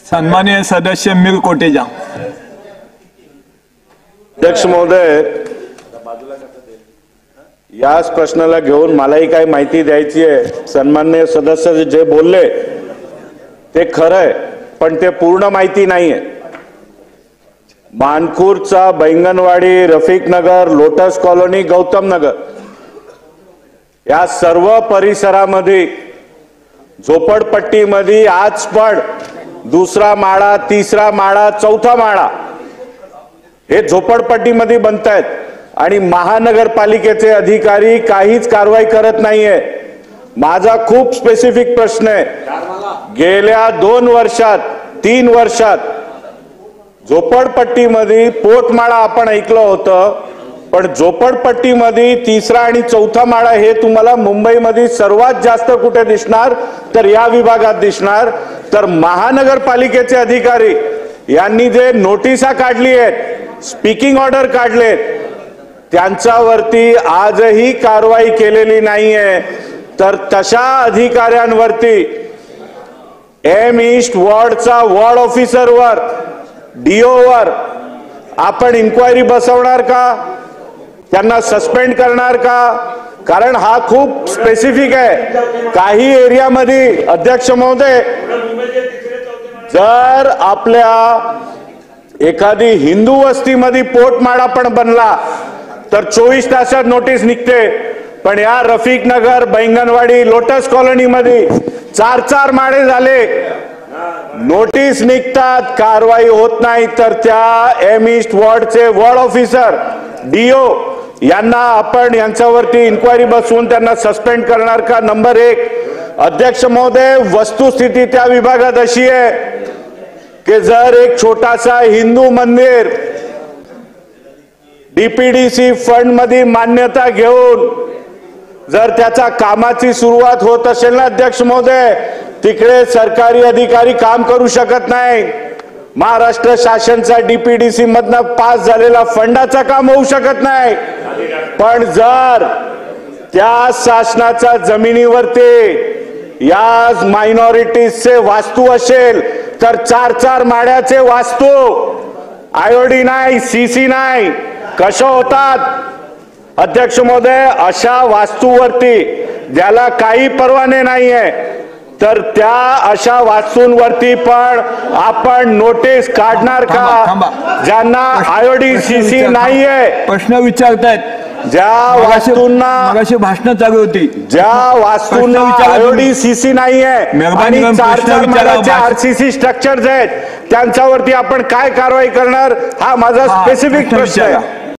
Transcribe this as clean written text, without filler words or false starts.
सन्माननीय सदस्य मिल कोटेजा। अध्यक्ष महोदय, याच प्रश्नाला घेऊन मलाही काही माहिती द्यायची आहे। सन्माननीय सदस्य जे बोलले ते खरं आहे, पण ते पूर्ण माहिती नाहीये। मानखुर्दचा बैंगनवाडी, रफिक नगर, लोटस कॉलनी, गौतम नगर या सर्व परिसरामध्ये झोपडपट्टीमध्ये आज पण दुसरा माळा, तिसरा माळा, चौथा माळा हे झोपडपट्टीमध्ये बनतायत आणि महानगरपालिकेचे अधिकारी काहीच कारवाई करत नाहीये। माझा खूप स्पेसिफिक प्रश्न आहे, गेल्या 2 वर्षात 3 वर्षात झोपडपट्टीमध्ये पोटमाळा आपण ऐकलं होतं, पण झोपडपट्टीमध्ये तिसरा आणि चौथा माळा हे तुम्हाला मुंबईमध्ये सर्वात जास्त कुठे दिसणार तर या विभागात दिसणार। तर महानगरपालिकेचे अधिकारी यांनी जे नोटिसा काढली आहेत, स्पीकिंग ऑर्डर काढलेत, त्यांच्यावरती आजही कारवाई केलेली नाहीये। तर तशा अधिकाऱ्यांवरती एम ईस्ट वॉर्डचा वॉर्ड ऑफिसरवर, डीओ वर आपण इन्क्वायरी बसवणार का? त्यांना सस्पेंड करणार का? कारण हा खूप स्पेसिफिक आहे। काही एरियामध्ये अध्यक्ष महोदय, जर आपल्या एखादी हिंदू वस्तीमध्ये पोटमाळा पण बनला तर 24 तासात नोटीस निघते, पण या रफिक नगर, बैंगनवाडी, लोटस कॉलनी मध्ये 4-4 माळे झाले, नोटीस निघतात, कारवाई होत नाही। तर त्या एम ईस्ट वॉर्डचे वॉर्ड ऑफिसर, डीओ यांना आपण यांच्यावरती इन्क्वायरी बसवून त्यांना सस्पेंड करणार का? नंबर 1। अध्यक्ष महोदय, वस्तुस्थिती त्या विभागात अशी आहे की जर एक छोटासा हिंदू मंदिर डीपीडीसी फंड मध्ये मान्यता घेऊन जर त्याच्या कामाची सुरुवात होत असेल ना अध्यक्ष महोदय, तिकडे सरकारी अधिकारी काम करू शकत नाही। महाराष्ट्र शासनचा डीपीडीसी मधनं पास झालेला फंडाचं काम होऊ शकत नाही। पण जर त्या शासनाच्या जमिनीवरती या मायनॉरिटीजचे वास्तू असेल तर 4-4 माळ्याचे वास्तू, आयोडी नाही, सीसी नाही, कशा होतात? अध्यक्ष महोदय, अशा वास्तूवरती ज्याला काही परवाने नाहीये तर त्या अशा वास्तूंवरती पण आपण नोटीस काढणार का? ज्यांना आयोडी, सीसी नाहीये, प्रश्न विचारतायत, ज्या वास्तूंना भाषण चालू होती, ज्या वास्तूंना आयोडी, सीसी नाहीये आणि 4-4 माळ्याचे आरसीसी स्ट्रक्चर्स आहेत, त्यांच्यावरती आपण काय कारवाई करणार? हा माझा स्पेसिफिक प्रश्न आहे।